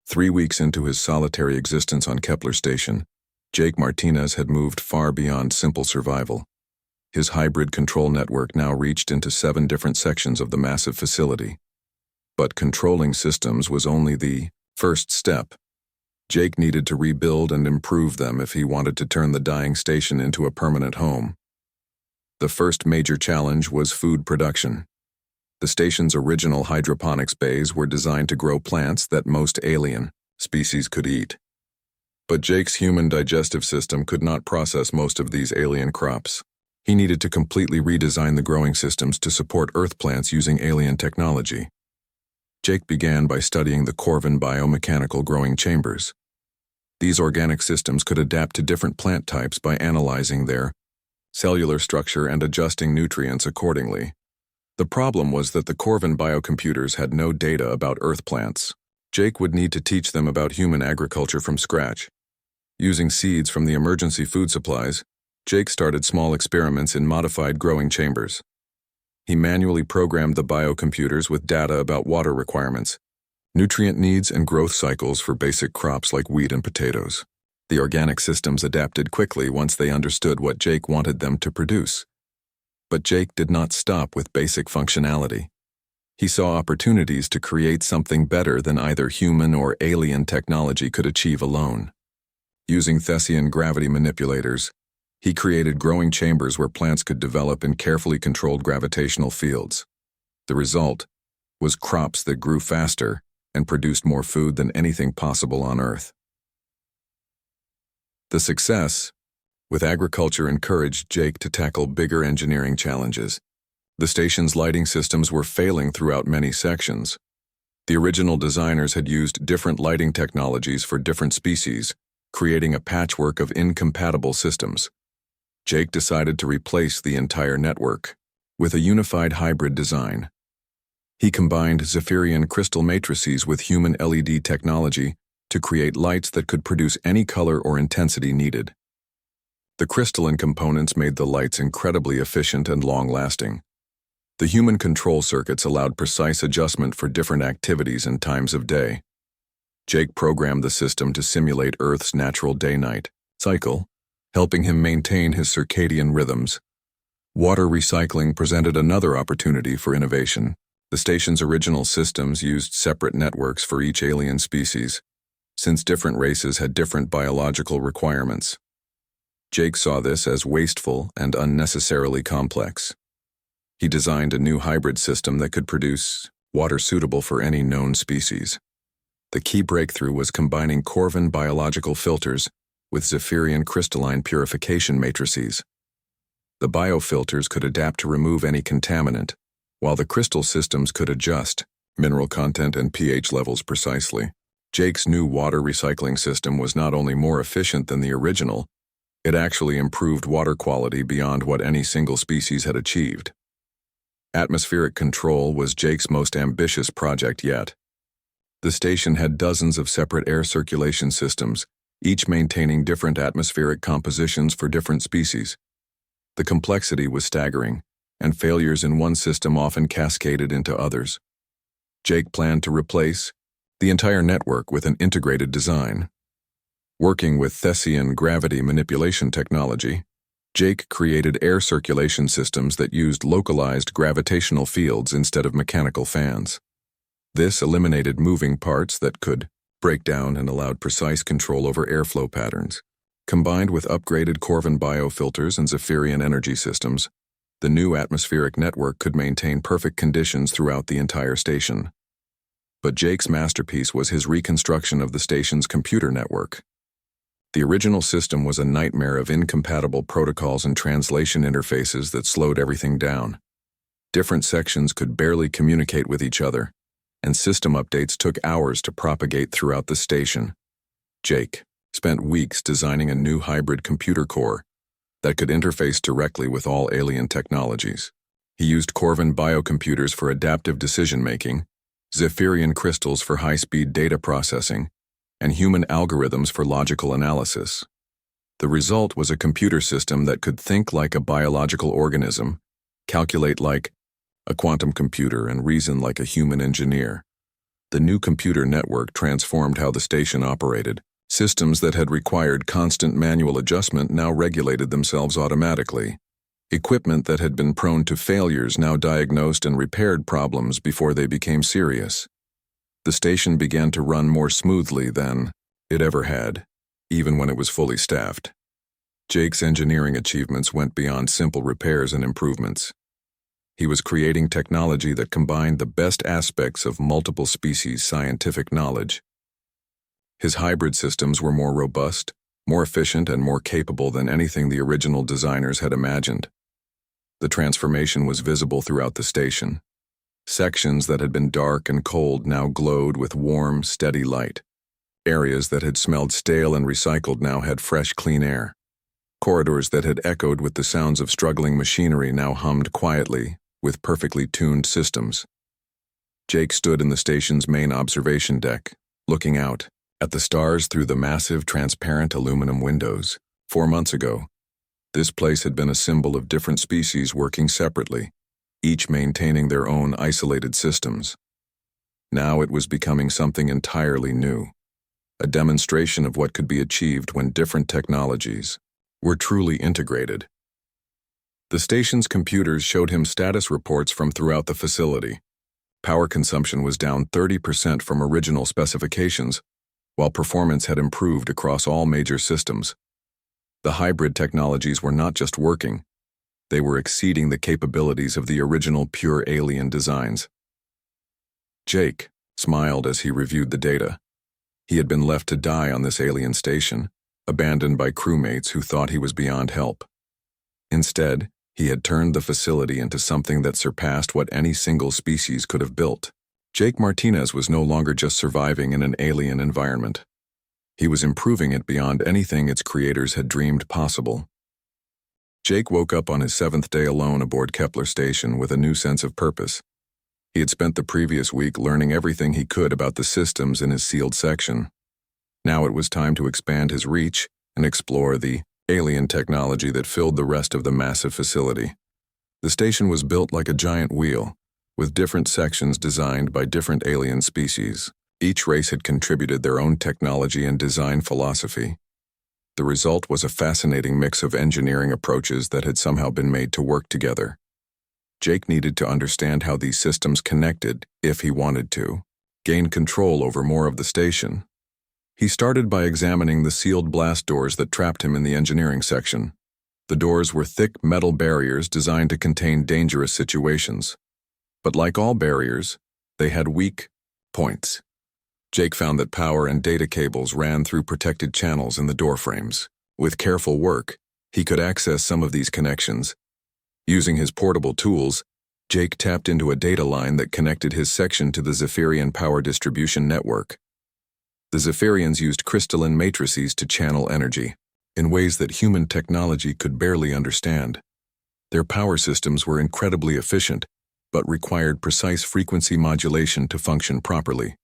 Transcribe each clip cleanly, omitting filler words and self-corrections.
3 weeks into his solitary existence on Kepler Station, Jake Martinez had moved far beyond simple survival. His hybrid control network now reached into 7 different sections of the massive facility. But controlling systems was only the first step. Jake needed to rebuild and improve them if he wanted to turn the dying station into a permanent home. The first major challenge was food production. The station's original hydroponics bays were designed to grow plants that most alien species could eat. But Jake's human digestive system could not process most of these alien crops. He needed to completely redesign the growing systems to support Earth plants using alien technology. Jake began by studying the Corvin biomechanical growing chambers. These organic systems could adapt to different plant types by analyzing their cellular structure and adjusting nutrients accordingly. The problem was that the Corvin biocomputers had no data about Earth plants. Jake would need to teach them about human agriculture from scratch. Using seeds from the emergency food supplies, Jake started small experiments in modified growing chambers. He manually programmed the biocomputers with data about water requirements, nutrient needs, and growth cycles for basic crops like wheat and potatoes. The organic systems adapted quickly once they understood what Jake wanted them to produce. But Jake did not stop with basic functionality. He saw opportunities to create something better than either human or alien technology could achieve alone. Using Thessian gravity manipulators, he created growing chambers where plants could develop in carefully controlled gravitational fields. The result was crops that grew faster and produced more food than anything possible on Earth. The success with agriculture encouraged Jake to tackle bigger engineering challenges. The station's lighting systems were failing throughout many sections. The original designers had used different lighting technologies for different species, creating a patchwork of incompatible systems. Jake decided to replace the entire network with a unified hybrid design. He combined Zephirian crystal matrices with human LED technology to create lights that could produce any color or intensity needed. The crystalline components made the lights incredibly efficient and long-lasting. The human control circuits allowed precise adjustment for different activities and times of day. Jake programmed the system to simulate Earth's natural day-night cycle, helping him maintain his circadian rhythms. Water recycling presented another opportunity for innovation. The station's original systems used separate networks for each alien species, since different races had different biological requirements. Jake saw this as wasteful and unnecessarily complex. He designed a new hybrid system that could produce water suitable for any known species. The key breakthrough was combining Corvin biological filters with Zephirian crystalline purification matrices. The biofilters could adapt to remove any contaminant, while the crystal systems could adjust mineral content and pH levels precisely. Jake's new water recycling system was not only more efficient than the original, it actually improved water quality beyond what any single species had achieved. Atmospheric control was Jake's most ambitious project yet. The station had dozens of separate air circulation systems, each maintaining different atmospheric compositions for different species. The complexity was staggering, and failures in one system often cascaded into others. Jake planned to replace the entire network with an integrated design. Working with Thessian gravity manipulation technology, Jake created air circulation systems that used localized gravitational fields instead of mechanical fans. This eliminated moving parts that could break down and allowed precise control over airflow patterns. Combined with upgraded Corvin biofilters and Zephirian energy systems, the new atmospheric network could maintain perfect conditions throughout the entire station. But Jake's masterpiece was his reconstruction of the station's computer network. The original system was a nightmare of incompatible protocols and translation interfaces that slowed everything down. Different sections could barely communicate with each other, and system updates took hours to propagate throughout the station. Jake spent weeks designing a new hybrid computer core that could interface directly with all alien technologies. He used Corvin biocomputers for adaptive decision-making, Zephirian crystals for high-speed data processing, and human algorithms for logical analysis. The result was a computer system that could think like a biological organism, calculate like a quantum computer, and reason like a human engineer. The new computer network transformed how the station operated. Systems that had required constant manual adjustment now regulated themselves automatically. Equipment that had been prone to failures now diagnosed and repaired problems before they became serious. The station began to run more smoothly than it ever had, even when it was fully staffed. Jake's engineering achievements went beyond simple repairs and improvements. He was creating technology that combined the best aspects of multiple species' scientific knowledge. His hybrid systems were more robust, more efficient, and more capable than anything the original designers had imagined. The transformation was visible throughout the station. Sections that had been dark and cold now glowed with warm, steady light. Areas that had smelled stale and recycled now had fresh, clean air. Corridors that had echoed with the sounds of struggling machinery now hummed quietly, with perfectly tuned systems. Jake stood in the station's main observation deck, looking out at the stars through the massive, transparent aluminum windows. 4 months ago, this place had been a symbol of different species working separately, each maintaining their own isolated systems. Now it was becoming something entirely new, a demonstration of what could be achieved when different technologies were truly integrated. The station's computers showed him status reports from throughout the facility. Power consumption was down 30% from original specifications, while performance had improved across all major systems. The hybrid technologies were not just working, they were exceeding the capabilities of the original pure alien designs. Jake smiled as he reviewed the data. He had been left to die on this alien station, abandoned by crewmates who thought he was beyond help. Instead, he had turned the facility into something that surpassed what any single species could have built. Jake Martinez was no longer just surviving in an alien environment. He was improving it beyond anything its creators had dreamed possible. Jake woke up on his 7th day alone aboard Kepler Station with a new sense of purpose. He had spent the previous week learning everything he could about the systems in his sealed section. Now it was time to expand his reach and explore the alien technology that filled the rest of the massive facility. The station was built like a giant wheel, with different sections designed by different alien species. Each race had contributed their own technology and design philosophy. The result was a fascinating mix of engineering approaches that had somehow been made to work together. Jake needed to understand how these systems connected if he wanted to gain control over more of the station. He started by examining the sealed blast doors that trapped him in the engineering section. The doors were thick metal barriers designed to contain dangerous situations. But like all barriers, they had weak points. Jake found that power and data cables ran through protected channels in the door frames. With careful work, he could access some of these connections. Using his portable tools, Jake tapped into a data line that connected his section to the Zephyrian power distribution network. The Zephyrians used crystalline matrices to channel energy in ways that human technology could barely understand. Their power systems were incredibly efficient, but required precise frequency modulation to function properly.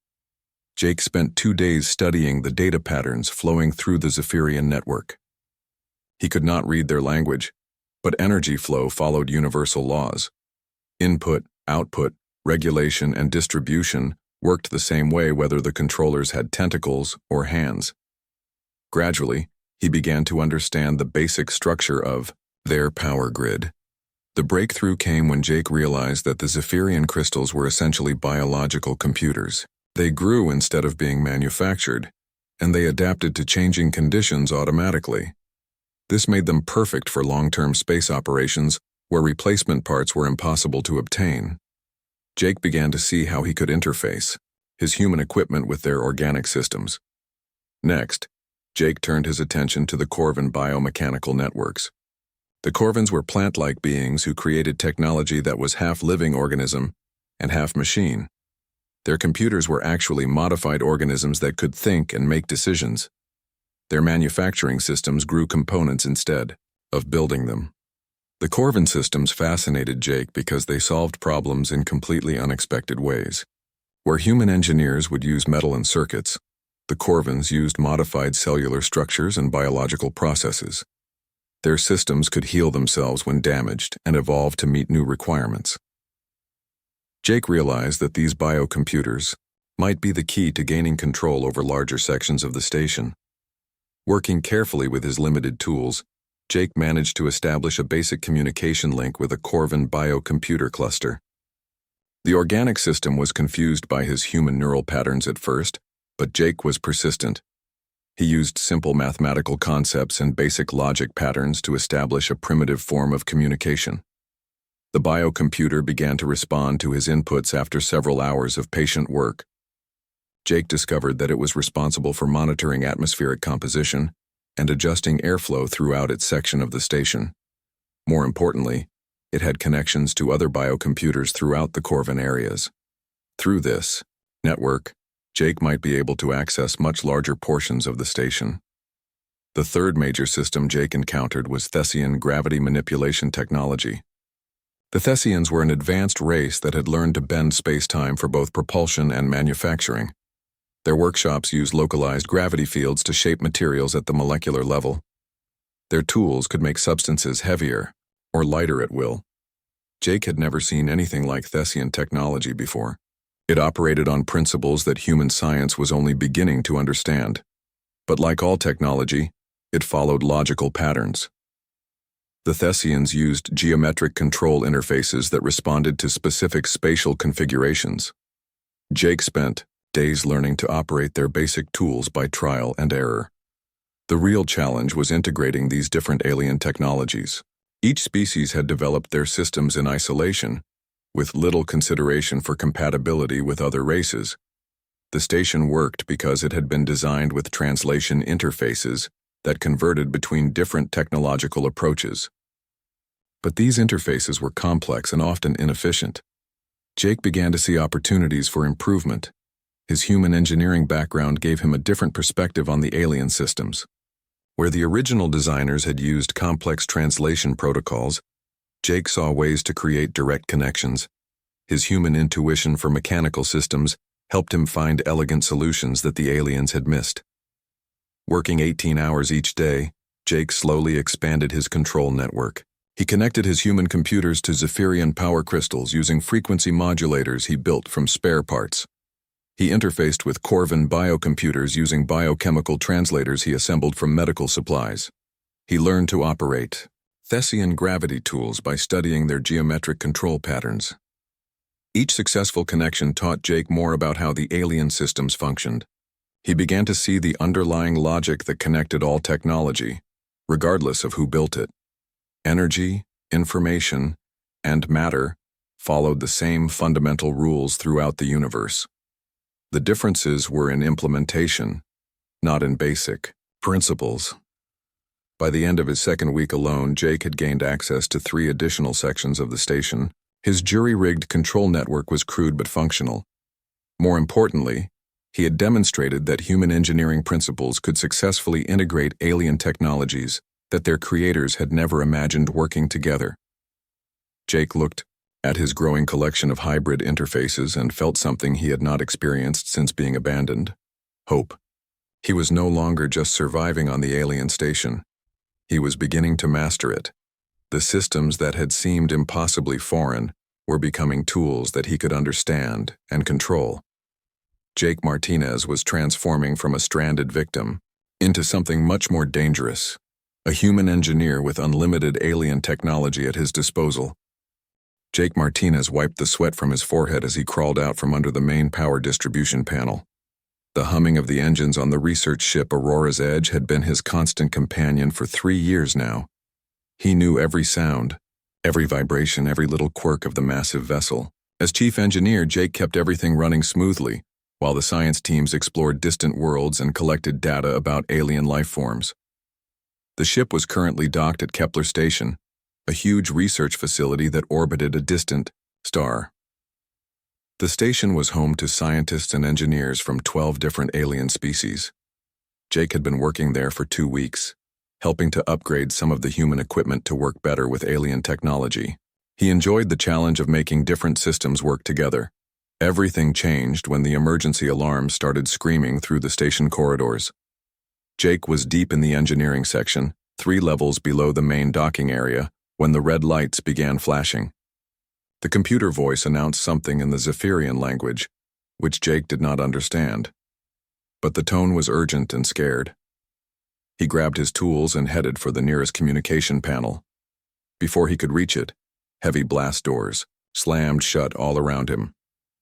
Jake spent 2 days studying the data patterns flowing through the Zephyrian network. He could not read their language, but energy flow followed universal laws. Input, output, regulation, and distribution worked the same way whether the controllers had tentacles or hands. Gradually, he began to understand the basic structure of their power grid. The breakthrough came when Jake realized that the Zephyrian crystals were essentially biological computers. They grew instead of being manufactured, and they adapted to changing conditions automatically. This made them perfect for long-term space operations where replacement parts were impossible to obtain. Jake began to see how he could interface his human equipment with their organic systems. Next, Jake turned his attention to the Corvin biomechanical networks. The Corvins were plant-like beings who created technology that was half living organism and half machine. Their computers were actually modified organisms that could think and make decisions. Their manufacturing systems grew components instead of building them. The Corvin systems fascinated Jake because they solved problems in completely unexpected ways. Where human engineers would use metal and circuits, the Corvins used modified cellular structures and biological processes. Their systems could heal themselves when damaged and evolve to meet new requirements. Jake realized that these biocomputers might be the key to gaining control over larger sections of the station. Working carefully with his limited tools, Jake managed to establish a basic communication link with a Corvin biocomputer cluster. The organic system was confused by his human neural patterns at first, but Jake was persistent. He used simple mathematical concepts and basic logic patterns to establish a primitive form of communication. The biocomputer began to respond to his inputs after several hours of patient work. Jake discovered that it was responsible for monitoring atmospheric composition and adjusting airflow throughout its section of the station. More importantly, it had connections to other biocomputers throughout the Corvin areas. Through this network, Jake might be able to access much larger portions of the station. The third major system Jake encountered was Thessian gravity manipulation technology. The Thessians were an advanced race that had learned to bend space-time for both propulsion and manufacturing. Their workshops used localized gravity fields to shape materials at the molecular level. Their tools could make substances heavier or lighter at will. Jake had never seen anything like Thessian technology before. It operated on principles that human science was only beginning to understand. But like all technology, it followed logical patterns. The Thessians used geometric control interfaces that responded to specific spatial configurations. Jake spent days learning to operate their basic tools by trial and error. The real challenge was integrating these different alien technologies. Each species had developed their systems in isolation, with little consideration for compatibility with other races. The station worked because it had been designed with translation interfaces that converted between different technological approaches. But these interfaces were complex and often inefficient. Jake began to see opportunities for improvement. His human engineering background gave him a different perspective on the alien systems. Where the original designers had used complex translation protocols, Jake saw ways to create direct connections. His human intuition for mechanical systems helped him find elegant solutions that the aliens had missed. Working 18 hours each day, Jake slowly expanded his control network. He connected his human computers to Zephyrian power crystals using frequency modulators he built from spare parts. He interfaced with Corvin biocomputers using biochemical translators he assembled from medical supplies. He learned to operate Thessian gravity tools by studying their geometric control patterns. Each successful connection taught Jake more about how the alien systems functioned. He began to see the underlying logic that connected all technology, regardless of who built it. Energy, information, and matter followed the same fundamental rules throughout the universe. The differences were in implementation, not in basic principles. By the end of his second week alone, Jake had gained access to 3 additional sections of the station. His jury-rigged control network was crude but functional. More importantly, he had demonstrated that human engineering principles could successfully integrate alien technologies that their creators had never imagined working together. Jake looked at his growing collection of hybrid interfaces and felt something he had not experienced since being abandoned: hope. He was no longer just surviving on the alien station. He was beginning to master it. The systems that had seemed impossibly foreign were becoming tools that he could understand and control. Jake Martinez was transforming from a stranded victim into something much more dangerous, a human engineer with unlimited alien technology at his disposal. Jake Martinez wiped the sweat from his forehead as he crawled out from under the main power distribution panel. The humming of the engines on the research ship Aurora's Edge had been his constant companion for 3 years now. He knew every sound, every vibration, every little quirk of the massive vessel. As chief engineer, Jake kept everything running smoothly, while the science teams explored distant worlds and collected data about alien life forms. The ship was currently docked at Kepler Station, a huge research facility that orbited a distant star. The station was home to scientists and engineers from 12 different alien species. Jake had been working there for 2 weeks, helping to upgrade some of the human equipment to work better with alien technology. He enjoyed the challenge of making different systems work together. Everything changed when the emergency alarm started screaming through the station corridors. Jake was deep in the engineering section, 3 levels below the main docking area, when the red lights began flashing. The computer voice announced something in the Zephyrian language. which Jake did not understand. But the tone was urgent and scared. He grabbed his tools and headed for the nearest communication panel. Before he could reach it, heavy blast doors slammed shut all around him.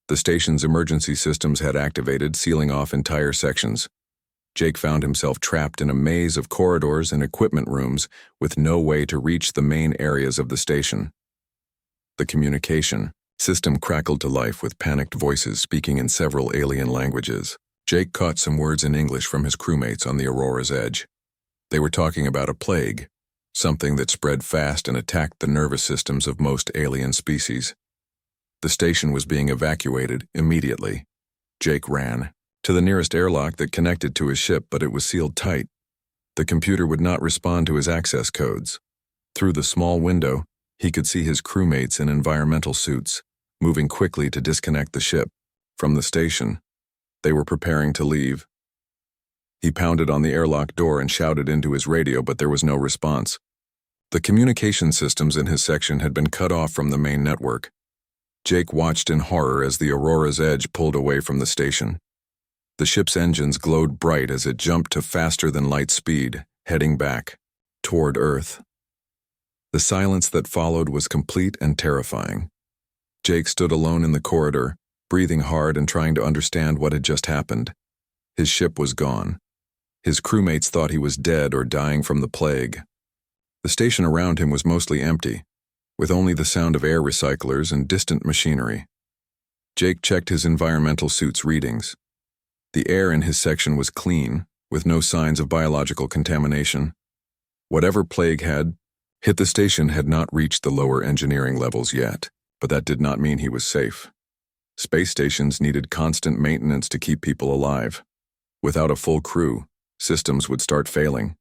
The station's emergency systems had activated, sealing off entire sections. Jake found himself trapped in a maze of corridors and equipment rooms with no way to reach the main areas of the station. The communication system crackled to life with panicked voices speaking in several alien languages. Jake caught some words in English from his crewmates on the Aurora's edge. They were talking about a plague, something that spread fast and attacked the nervous systems of most alien species. The station was being evacuated immediately. Jake ran to the nearest airlock that connected to his ship, but it was sealed tight. The computer would not respond to his access codes. Through the small window, he could see his crewmates in environmental suits, moving quickly to disconnect the ship from the station. They were preparing to leave. He pounded on the airlock door and shouted into his radio, but there was no response. The communication systems in his section had been cut off from the main network. Jake watched in horror as the Aurora's edge pulled away from the station. The ship's engines glowed bright as it jumped to faster-than-light speed, heading back toward Earth. The silence that followed was complete and terrifying. Jake stood alone in the corridor, breathing hard and trying to understand what had just happened. His ship was gone. His crewmates thought he was dead or dying from the plague. The station around him was mostly empty, with only the sound of air recyclers and distant machinery. Jake checked his environmental suit's readings. The air in his section was clean, with no signs of biological contamination. Whatever plague had hit the station had not reached the lower engineering levels yet, but that did not mean he was safe. Space stations needed constant maintenance to keep people alive. Without a full crew, systems would start failing.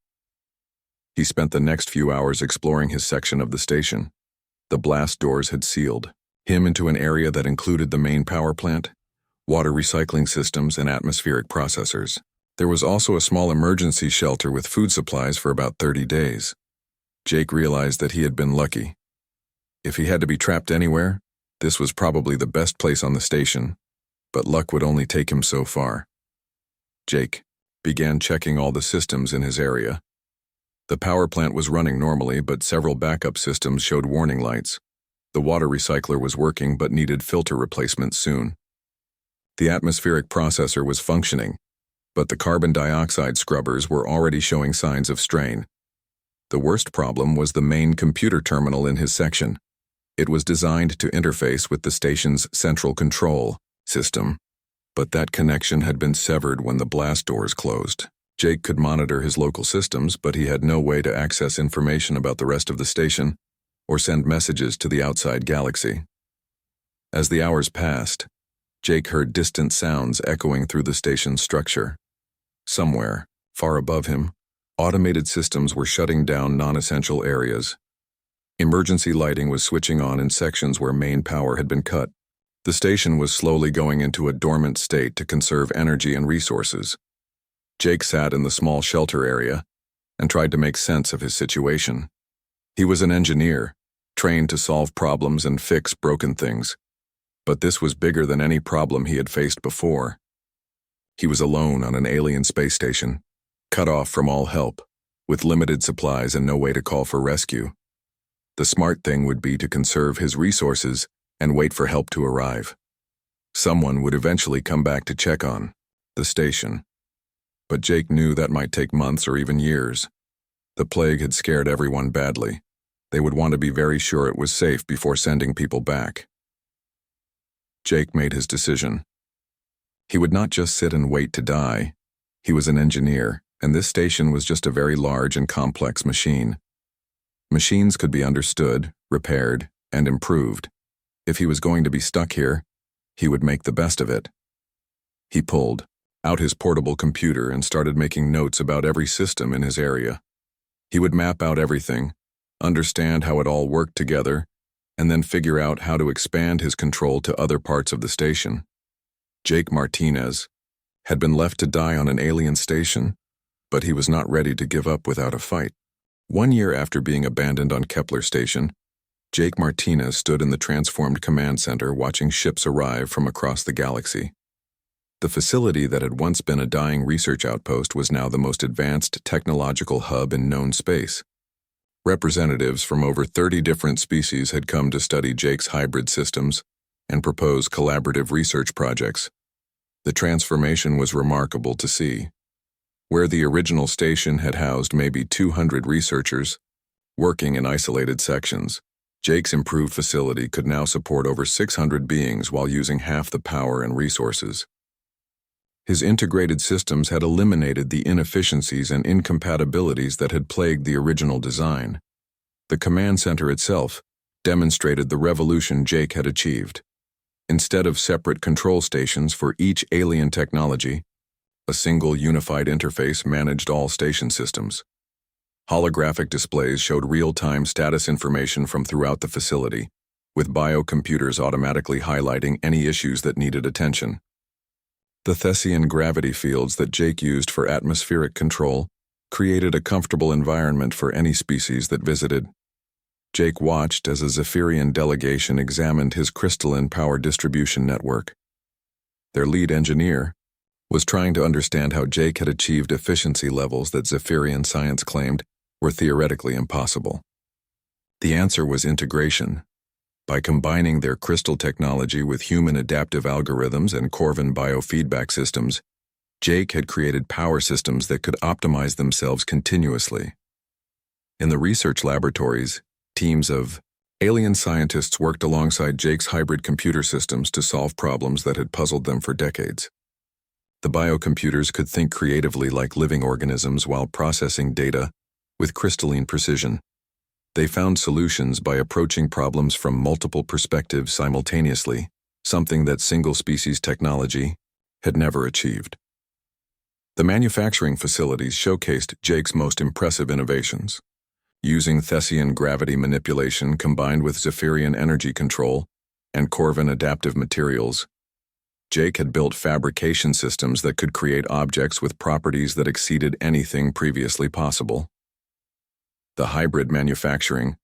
He spent the next few hours exploring his section of the station. The blast doors had sealed him into an area that included the main power plant, water recycling systems, and atmospheric processors. There was also a small emergency shelter with food supplies for about 30 days. Jake realized that he had been lucky. If he had to be trapped anywhere, this was probably the best place on the station, but luck would only take him so far. Jake began checking all the systems in his area. The power plant was running normally, but several backup systems showed warning lights. The water recycler was working but needed filter replacement soon. The atmospheric processor was functioning, but the carbon dioxide scrubbers were already showing signs of strain. The worst problem was the main computer terminal in his section. It was designed to interface with the station's central control system, but that connection had been severed when the blast doors closed. Jake could monitor his local systems, but he had no way to access information about the rest of the station or send messages to the outside galaxy. As the hours passed, Jake heard distant sounds echoing through the station's structure. Somewhere, far above him, automated systems were shutting down non-essential areas. Emergency lighting was switching on in sections where main power had been cut. The station was slowly going into a dormant state to conserve energy and resources. Jake sat in the small shelter area and tried to make sense of his situation. He was an engineer, trained to solve problems and fix broken things. But this was bigger than any problem he had faced before. He was alone on an alien space station, cut off from all help, with limited supplies and no way to call for rescue. The smart thing would be to conserve his resources and wait for help to arrive. Someone would eventually come back to check on the station. But Jake knew that might take months or even years. The plague had scared everyone badly. They would want to be very sure it was safe before sending people back. Jake made his decision. He would not just sit and wait to die. He was an engineer, and this station was just a very large and complex machine. Machines could be understood, repaired, and improved. If he was going to be stuck here, he would make the best of it. He pulled out his portable computer and started making notes about every system in his area. He would map out everything, understand how it all worked together, and then figure out how to expand his control to other parts of the station. Jake Martinez had been left to die on an alien station, but he was not ready to give up without a fight. 1 year after being abandoned on Kepler Station, Jake Martinez stood in the transformed command center watching ships arrive from across the galaxy. The facility that had once been a dying research outpost was now the most advanced technological hub in known space. Representatives from over 30 different species had come to study Jake's hybrid systems and propose collaborative research projects. The transformation was remarkable to see. Where the original station had housed maybe 200 researchers, working in isolated sections, Jake's improved facility could now support over 600 beings while using half the power and resources. His integrated systems had eliminated the inefficiencies and incompatibilities that had plagued the original design. The command center itself demonstrated the revolution Jake had achieved. Instead of separate control stations for each alien technology, a single unified interface managed all station systems. Holographic displays showed real-time status information from throughout the facility, with biocomputers automatically highlighting any issues that needed attention. The Thessian gravity fields that Jake used for atmospheric control created a comfortable environment for any species that visited. Jake watched as a Zephyrian delegation examined his crystalline power distribution network. Their lead engineer was trying to understand how Jake had achieved efficiency levels that Zephyrian science claimed were theoretically impossible. The answer was integration. By combining their crystal technology with human adaptive algorithms and Corvin biofeedback systems, Jake had created power systems that could optimize themselves continuously. In the research laboratories, teams of alien scientists worked alongside Jake's hybrid computer systems to solve problems that had puzzled them for decades. The biocomputers could think creatively like living organisms while processing data with crystalline precision. They found solutions by approaching problems from multiple perspectives simultaneously, something that single-species technology had never achieved. The manufacturing facilities showcased Jake's most impressive innovations. Using Thessian gravity manipulation combined with Zephyrian energy control and Corvin adaptive materials, Jake had built fabrication systems that could create objects with properties that exceeded anything previously possible. The hybrid manufacturing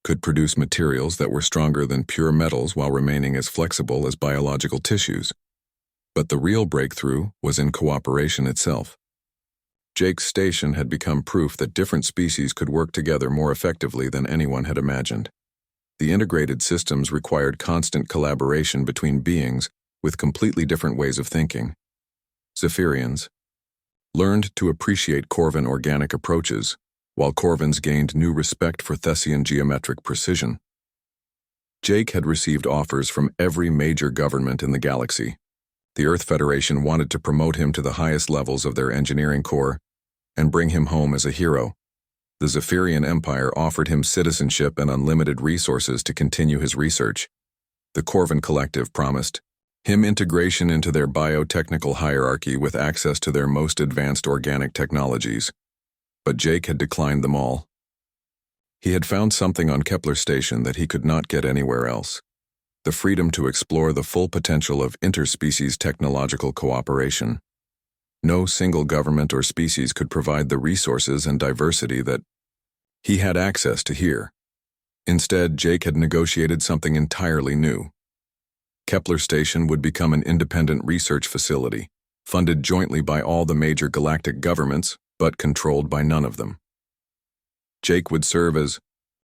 could produce materials that were stronger than pure metals while remaining as flexible as biological tissues. But the real breakthrough was in cooperation itself. Jake's station had become proof that different species could work together more effectively than anyone had imagined. The integrated systems required constant collaboration between beings with completely different ways of thinking. Zephyrians learned to appreciate Corvin organic approaches, while Corvins gained new respect for Thessian geometric precision. Jake had received offers from every major government in the galaxy. The Earth Federation wanted to promote him to the highest levels of their engineering corps and bring him home as a hero. The Zephyrian Empire offered him citizenship and unlimited resources to continue his research. The Corvin Collective promised him integration into their biotechnical hierarchy with access to their most advanced organic technologies. But Jake had declined them all. He had found something on Kepler Station that he could not get anywhere else: the freedom to explore the full potential of interspecies technological cooperation. No single government or species could provide the resources and diversity that he had access to here. Instead, Jake had negotiated something entirely new. Kepler Station would become an independent research facility, funded jointly by all the major galactic governments, but controlled by none of them. Jake would serve as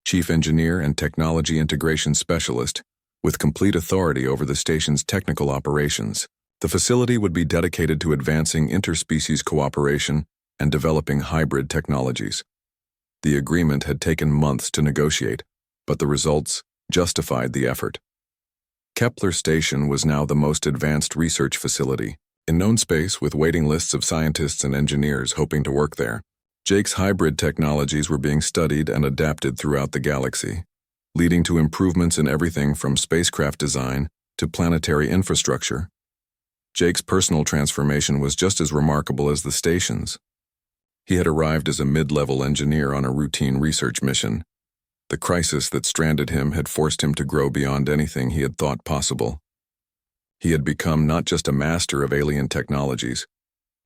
chief engineer and technology integration specialist, with complete authority over the station's technical operations. The facility would be dedicated to advancing interspecies cooperation and developing hybrid technologies. The agreement had taken months to negotiate, but the results justified the effort. Kepler Station was now the most advanced research facility in known space, with waiting lists of scientists and engineers hoping to work there. Jake's hybrid technologies were being studied and adapted throughout the galaxy, leading to improvements in everything from spacecraft design to planetary infrastructure. Jake's personal transformation was just as remarkable as the station's. He had arrived as a mid-level engineer on a routine research mission. The crisis that stranded him had forced him to grow beyond anything he had thought possible. He had become not just a master of alien technologies,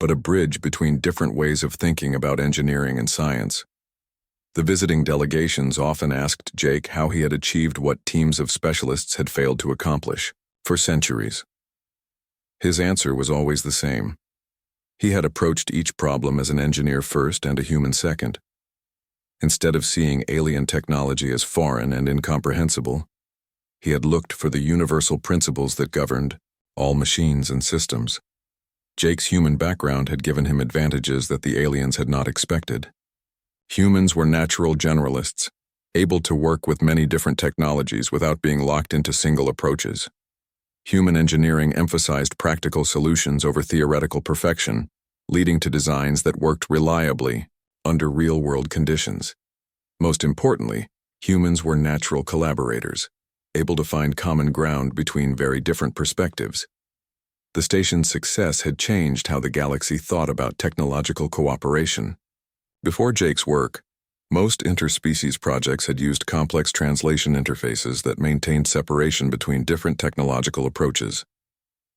but a bridge between different ways of thinking about engineering and science. The visiting delegations often asked Jake how he had achieved what teams of specialists had failed to accomplish for centuries. His answer was always the same. He had approached each problem as an engineer first and a human second. Instead of seeing alien technology as foreign and incomprehensible, he had looked for the universal principles that governed all machines and systems. Jake's human background had given him advantages that the aliens had not expected. Humans were natural generalists, able to work with many different technologies without being locked into single approaches. Human engineering emphasized practical solutions over theoretical perfection, leading to designs that worked reliably under real-world conditions. Most importantly, humans were natural collaborators, able to find common ground between very different perspectives. The station's success had changed how the galaxy thought about technological cooperation. Before Jake's work, most interspecies projects had used complex translation interfaces that maintained separation between different technological approaches.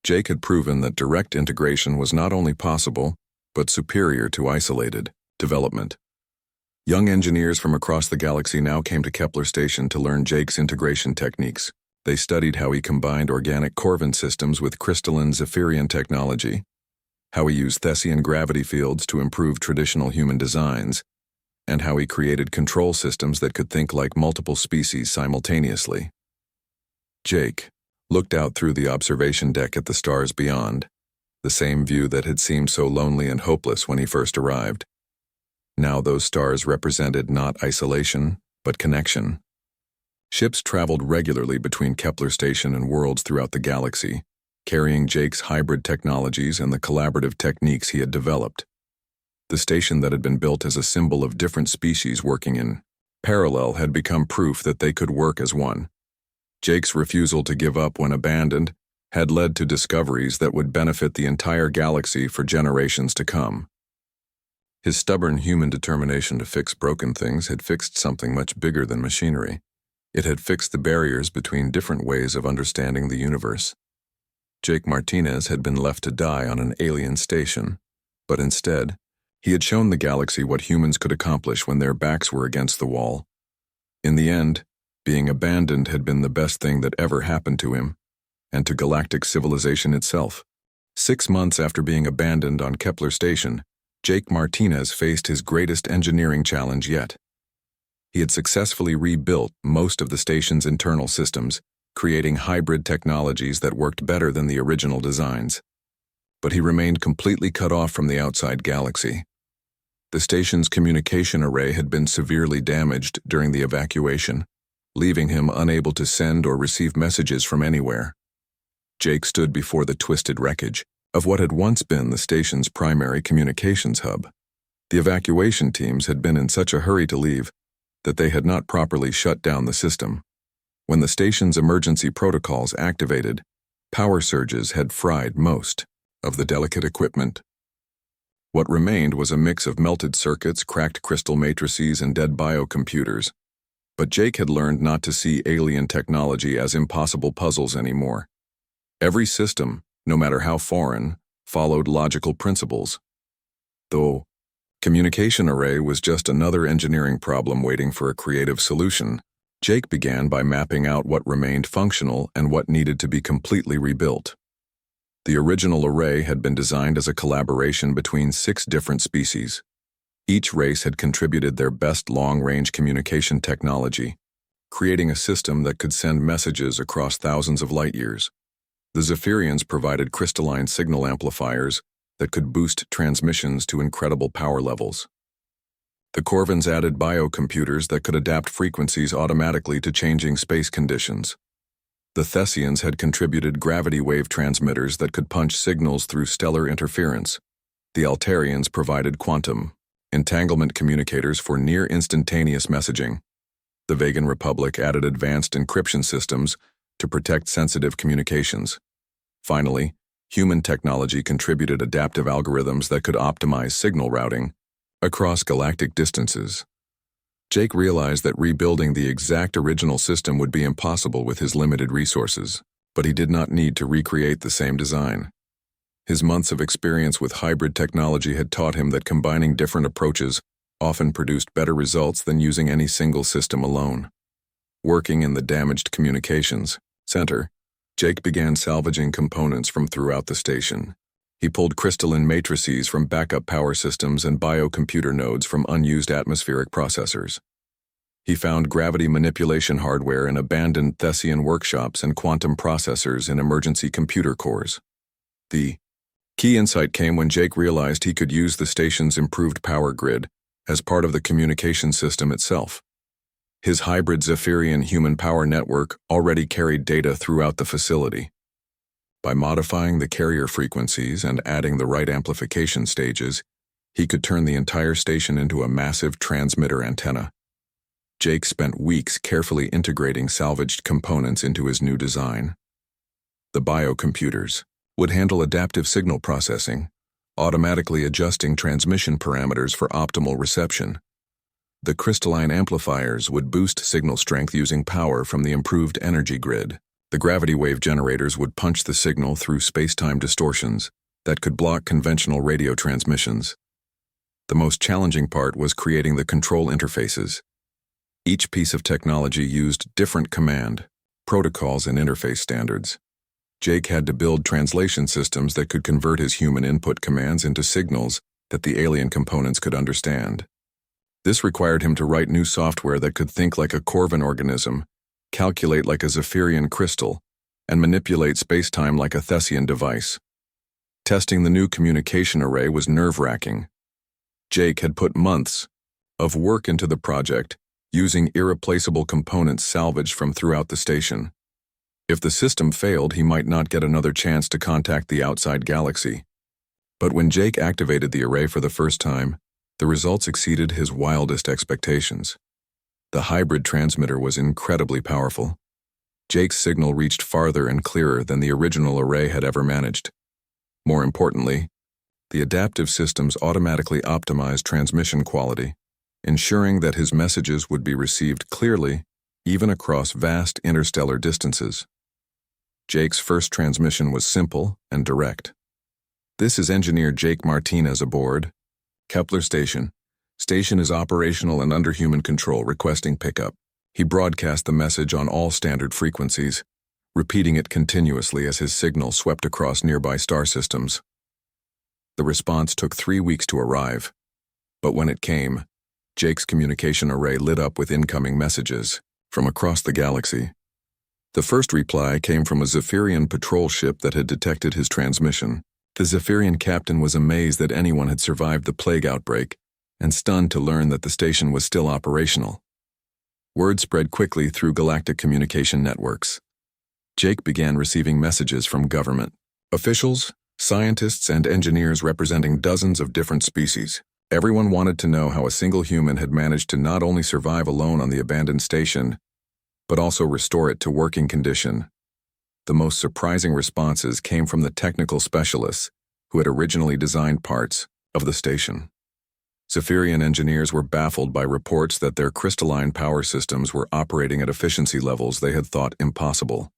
Jake had proven that direct integration was not only possible, but superior to isolated development. Young engineers from across the galaxy now came to Kepler Station to learn Jake's integration techniques. They studied how he combined organic Corvin systems with crystalline Zephyrian technology, how he used Thessian gravity fields to improve traditional human designs, and how he created control systems that could think like multiple species simultaneously. Jake looked out through the observation deck at the stars beyond, the same view that had seemed so lonely and hopeless when he first arrived. Now those stars represented not isolation, but connection. Ships traveled regularly between Kepler Station and worlds throughout the galaxy, carrying Jake's hybrid technologies and the collaborative techniques he had developed. The station that had been built as a symbol of different species working in parallel had become proof that they could work as one. Jake's refusal to give up when abandoned had led to discoveries that would benefit the entire galaxy for generations to come. His stubborn human determination to fix broken things had fixed something much bigger than machinery. It had fixed the barriers between different ways of understanding the universe. Jake Martinez had been left to die on an alien station, but instead, he had shown the galaxy what humans could accomplish when their backs were against the wall. In the end, being abandoned had been the best thing that ever happened to him, and to galactic civilization itself. 6 months after being abandoned on Kepler Station, Jake Martinez faced his greatest engineering challenge yet. He had successfully rebuilt most of the station's internal systems, creating hybrid technologies that worked better than the original designs. But he remained completely cut off from the outside galaxy. The station's communication array had been severely damaged during the evacuation, leaving him unable to send or receive messages from anywhere. Jake stood before the twisted wreckage of what had once been the station's primary communications hub. The evacuation teams had been in such a hurry to leave that they had not properly shut down the system. When the station's emergency protocols activated, power surges had fried most of the delicate equipment. What remained was a mix of melted circuits, cracked crystal matrices, and dead biocomputers. But Jake had learned not to see alien technology as impossible puzzles anymore. Every system, no matter how foreign, followed logical principles. Though communication array was just another engineering problem waiting for a creative solution, Jake began by mapping out what remained functional and what needed to be completely rebuilt. The original array had been designed as a collaboration between 6 different species. Each race had contributed their best long-range communication technology, creating a system that could send messages across thousands of light-years. The Zephyrians provided crystalline signal amplifiers that could boost transmissions to incredible power levels. The Corvins added biocomputers that could adapt frequencies automatically to changing space conditions. The Thessians had contributed gravity wave transmitters that could punch signals through stellar interference. The Altarians provided quantum entanglement communicators for near-instantaneous messaging. The Vegan Republic added advanced encryption systems to protect sensitive communications. Finally, human technology contributed adaptive algorithms that could optimize signal routing across galactic distances. Jake realized that rebuilding the exact original system would be impossible with his limited resources, but he did not need to recreate the same design. His months of experience with hybrid technology had taught him that combining different approaches often produced better results than using any single system alone. Working in the damaged communications center, Jake began salvaging components from throughout the station. He pulled crystalline matrices from backup power systems and biocomputer nodes from unused atmospheric processors. He found gravity manipulation hardware in abandoned Thessian workshops and quantum processors in emergency computer cores. The key insight came when Jake realized he could use the station's improved power grid as part of the communication system itself. His hybrid Zephyrian human power network already carried data throughout the facility. By modifying the carrier frequencies and adding the right amplification stages, he could turn the entire station into a massive transmitter antenna. Jake spent weeks carefully integrating salvaged components into his new design. The biocomputers would handle adaptive signal processing, automatically adjusting transmission parameters for optimal reception. The crystalline amplifiers would boost signal strength using power from the improved energy grid. The gravity wave generators would punch the signal through space-time distortions that could block conventional radio transmissions. The most challenging part was creating the control interfaces. Each piece of technology used different command, protocols, and interface standards. Jake had to build translation systems that could convert his human input commands into signals that the alien components could understand. This required him to write new software that could think like a Corvin organism, calculate like a Zephyrian crystal, and manipulate space-time like a Thessian device. Testing the new communication array was nerve-wracking. Jake had put months of work into the project, using irreplaceable components salvaged from throughout the station. If the system failed, he might not get another chance to contact the outside galaxy. But when Jake activated the array for the first time, the results exceeded his wildest expectations. The hybrid transmitter was incredibly powerful. Jake's signal reached farther and clearer than the original array had ever managed. More importantly, the adaptive systems automatically optimized transmission quality, ensuring that his messages would be received clearly, even across vast interstellar distances. Jake's first transmission was simple and direct. "This is Engineer Jake Martinez aboard. Kepler Station. Station is operational and under human control, requesting pickup." He broadcast the message on all standard frequencies, repeating it continuously as his signal swept across nearby star systems. The response took 3 weeks to arrive, but when it came, Jake's communication array lit up with incoming messages from across the galaxy. The first reply came from a Zephyrian patrol ship that had detected his transmission. The Zephyrian captain was amazed that anyone had survived the plague outbreak, and stunned to learn that the station was still operational. Word spread quickly through galactic communication networks. Jake began receiving messages from government officials, scientists, and engineers representing dozens of different species. Everyone wanted to know how a single human had managed to not only survive alone on the abandoned station, but also restore it to working condition. The most surprising responses came from the technical specialists who had originally designed parts of the station. Zephyrian engineers were baffled by reports that their crystalline power systems were operating at efficiency levels they had thought impossible.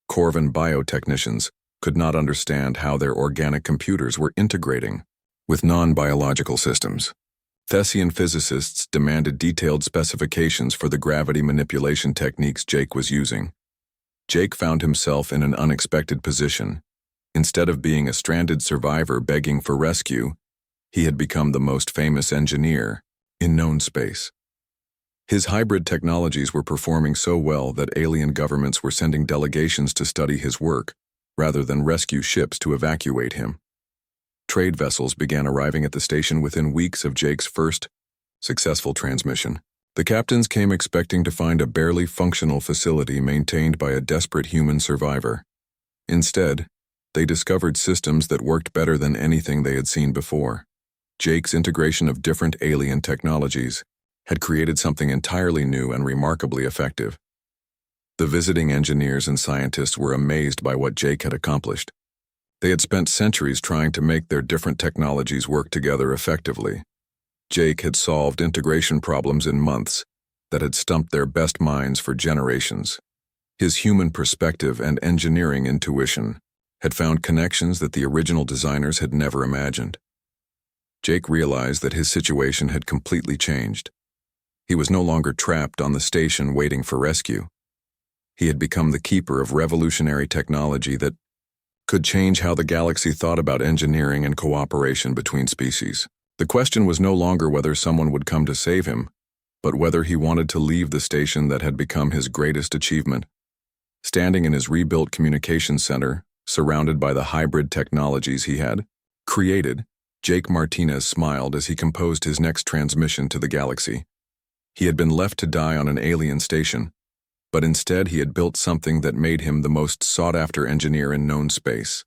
Corvin biotechnicians could not understand how their organic computers were integrating with non-biological systems. Thessian physicists demanded detailed specifications for the gravity manipulation techniques Jake was using. Jake found himself in an unexpected position. Instead of being a stranded survivor begging for rescue, he had become the most famous engineer in known space. His hybrid technologies were performing so well that alien governments were sending delegations to study his work, rather than rescue ships to evacuate him. Trade vessels began arriving at the station within weeks of Jake's first successful transmission. The captains came expecting to find a barely functional facility maintained by a desperate human survivor. Instead, they discovered systems that worked better than anything they had seen before. Jake's integration of different alien technologies had created something entirely new and remarkably effective. The visiting engineers and scientists were amazed by what Jake had accomplished. They had spent centuries trying to make their different technologies work together effectively. Jake had solved integration problems in months that had stumped their best minds for generations. His human perspective and engineering intuition had found connections that the original designers had never imagined. Jake realized that his situation had completely changed. He was no longer trapped on the station waiting for rescue. He had become the keeper of revolutionary technology that could change how the galaxy thought about engineering and cooperation between species. The question was no longer whether someone would come to save him, but whether he wanted to leave the station that had become his greatest achievement. Standing in his rebuilt communications center, surrounded by the hybrid technologies he had created, Jake Martinez smiled as he composed his next transmission to the galaxy. He had been left to die on an alien station, but instead he had built something that made him the most sought-after engineer in known space.